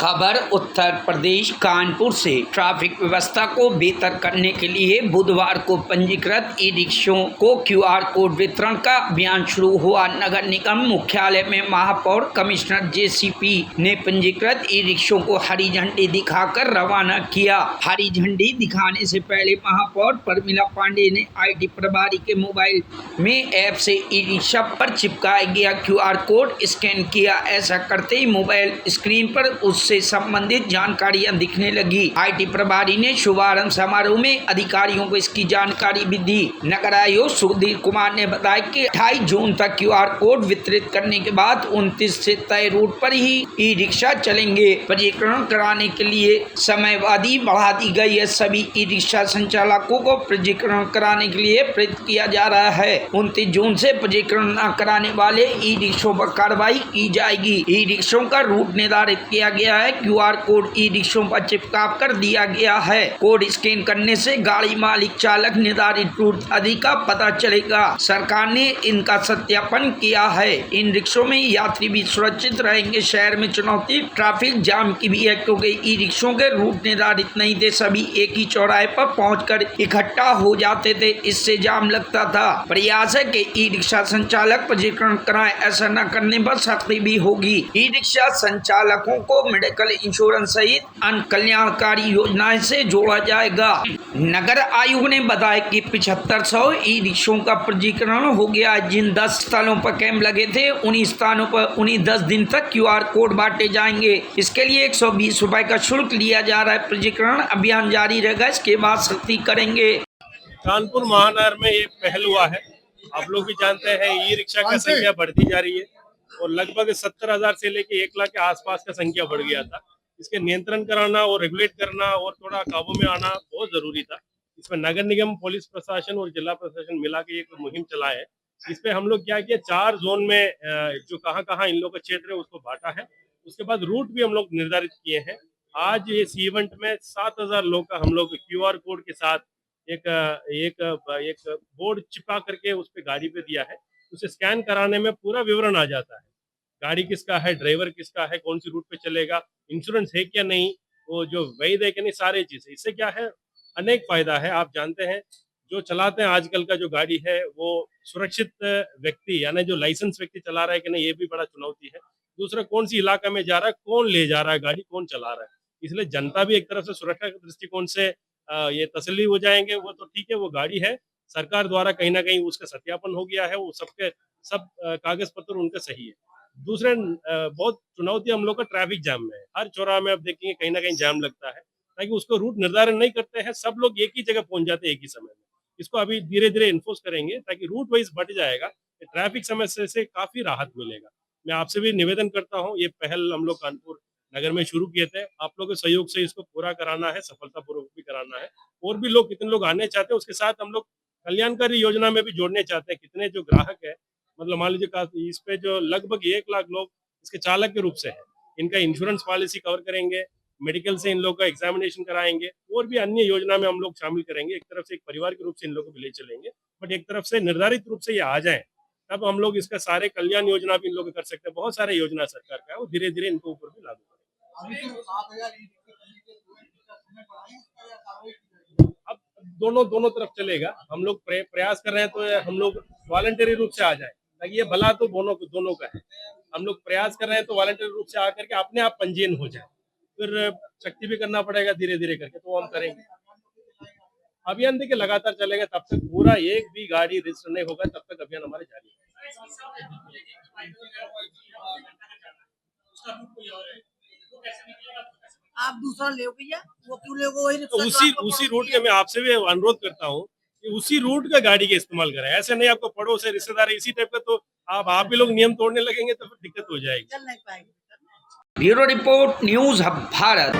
खबर उत्तर प्रदेश कानपुर से। ट्रैफिक व्यवस्था को बेहतर करने के लिए बुधवार को पंजीकृत ई रिक्शों को क्यूआर कोड वितरण का अभियान शुरू हुआ। नगर निगम मुख्यालय में महापौर कमिश्नर जेसीपी ने पंजीकृत ई रिक्शों को हरी झंडी दिखाकर रवाना किया। हरी झंडी दिखाने से पहले महापौर परमिला पांडे ने आईटी प्रभारी के मोबाइल में ऐप से ई रिक्शा पर चिपकाया गया क्यूआर कोड स्कैन किया। ऐसा करते ही मोबाइल स्क्रीन पर उससे संबंधित जानकारियां दिखने लगी। आईटी प्रभारी ने शुभारंभ समारोह में अधिकारियों को इसकी जानकारी भी दी। नगर आयुक्त सुधीर कुमार ने बताया कि 28 जून तक क्यूआर कोड वितरित करने के बाद 29 से तय रूट पर ही ई रिक्शा चलेंगे। पंजीकरण कराने के लिए समयावधि बढ़ा दी गई है। सभी ई रिक्शा संचालकों को पंजीकरण कराने के लिए प्रेरित किया जा रहा है। 29 जून से पंजीकरण न कराने वाले ई रिक्शों पर कार्रवाई की जाएगी। ई रिक्शों का रूट निर्धारित किया गया है। क्यूआर कोड ई रिक्शों पर चिपका कर दिया गया है। कोड स्कैन करने से गाड़ी मालिक चालक निर्धारित रूट आदि का पता चलेगा। सरकार ने इनका सत्यापन किया है। इन रिक्शों में यात्री भी सुरक्षित रहेंगे। शहर में चुनौती ट्रैफिक जाम की भी है, क्योंकि ई रिक्शों के रूट निर्धारित नहीं थे। सभी एक ही चौराहे पर पहुंचकर इकट्ठा हो जाते थे, इससे जाम लगता था। प्रयास है कि ई रिक्शा संचालक पंजीकरण कराएं। ऐसा न करने पर सख्ती भी होगी। ई रिक्शा संचालकों को मेडिकल इंश्योरेंस सहित अन्य कल्याणकारी योजनाएं से जोड़ा जाएगा। नगर आयुक्त ने बताया कि 7500 ई रिक्शों का पंजीकरण हो गया। जिन 10 स्थलों पर कैंप लगे थे, उन्हीं स्थानों पर उन्हीं 10 दिन तक क्यूआर कोड बांटे जाएंगे। इसके लिए 120 रुपए का शुल्क लिया जा रहा है। पंजीकरण अभियान जारी रहेगा, इसके बाद सख्ती करेंगे। कानपुर महानगर में ये पहल हुआ है। आप लोग भी जानते हैं ई रिक्शा की संख्या बढ़ती जा रही है और लगभग 70,000 से लेके 1 लाख के आसपास का संख्या बढ़ गया था। इसके नियंत्रण कराना और रेगुलेट करना और थोड़ा काबू में आना बहुत जरूरी था। इसमें नगर निगम, पुलिस प्रशासन और जिला प्रशासन मिला के एक मुहिम चलाए है। इस पे हम लोग क्या किया, 4 जोन में जो कहाँ इन लोगों का क्षेत्र है उसको बांटा है। उसके बाद रूट भी हम लोग निर्धारित किए हैं। आज इस इवेंट में 7,000 लोग का हम लोग क्यूआर कोड के साथ एक बोर्ड चिपका करके उस पे गाड़ी पे दिया है। उसे स्कैन कराने में पूरा विवरण आ जाता है। गाड़ी किसका है, ड्राइवर किसका है, कौन सी रूट पे चलेगा, इंश्योरेंस है क्या नहीं, वो जो वैध है क्या नहीं, सारी चीजें। इससे क्या है, अनेक फायदा है। आप जानते हैं जो चलाते हैं आजकल का जो गाड़ी है वो सुरक्षित व्यक्ति यानी जो लाइसेंस व्यक्ति चला रहा है कि नहीं, ये भी बड़ा चुनौती है। दूसरा, कौन सी इलाका में जा रहा है, कौन ले जा रहा है गाड़ी, कौन चला रहा है। इसलिए जनता भी एक तरफ से सुरक्षा के दृष्टिकोण से ये तसल्ली हो जाएंगे। वो तो ठीक है, वो गाड़ी है, सरकार द्वारा कहीं ना कहीं उसका सत्यापन हो गया है, वो सब कागज पत्र उनका सही है। दूसरे बहुत चुनौती हम लोग का ट्रैफिक जाम में है। हर चौराहे में आप देखेंगे कहीं ना कहीं जाम लगता है, ताकि उसको रूट निर्धारण नहीं करते हैं, सब लोग एक ही जगह पहुंच जाते हैं एक ही समय में। इसको अभी धीरे धीरे इन्फोर्स करेंगे ताकि रूट वाइज बढ़ जाएगा। ट्रैफिक समस्या से काफी राहत मिलेगा। मैं आपसे भी निवेदन करता हूँ, ये पहल हम लोग कानपुर नगर में शुरू किए थे। आप लोगों के सहयोग से इसको पूरा कराना है, सफलतापूर्वक भी कराना है। और भी लोग, कितने लोग आने चाहते हैं, उसके साथ हम लोग कल्याणकारी योजना में भी जोड़ने चाहते हैं। कितने जो ग्राहक है, मतलब मान लीजिए इस पे जो लगभग 1 लाख लोग इसके चालक के रूप से है, इनका इंश्योरेंस पॉलिसी कवर करेंगे, मेडिकल से इन लोग का एग्जामिनेशन कराएंगे और भी अन्य योजना में हम लोग शामिल करेंगे। एक तरफ से एक परिवार के रूप से इन लोगों को ले चलेंगे, बट एक तरफ से निर्धारित रूप से ये आ जाए, तब हम लोग इसका सारे कल्याण योजना भी इन लोग कर सकते हैं। बहुत सारे योजना सरकार का है, वो धीरे धीरे इनको ऊपर भी लागू करेंगे। अब दोनों तरफ चलेगा। हम लोग प्रयास कर रहे हैं तो हम लोग वॉलंटरी रूप से आ जाए, ताकि ये भला तो दोनों का है। हम लोग प्रयास कर रहे हैं तो वॉलंटरी रूप से आकर के अपने आप पंजीयन हो जाए। फिर शक्ति भी करना पड़ेगा धीरे धीरे करके, तो हम करेंगे। अभियान देखिए लगातार चलेगा, तब तक पूरा एक भी गाड़ी रजिस्टर नहीं होगा, तब तक अभियान हमारे जारी है। आप दूसरा ले भैया, वो क्यों ले, वही तो उसी रूट के मैं आपसे भी अनुरोध करता हूँ कि उसी रूट का गाड़ी का इस्तेमाल करें। ऐसे नहीं आपको पड़ोस है, रिश्तेदार है, इसी टाइप का, तो आप भी लोग नियम तोड़ने लगेंगे तो फिर दिक्कत हो जाएगी। Bureau report, news hub Bharat.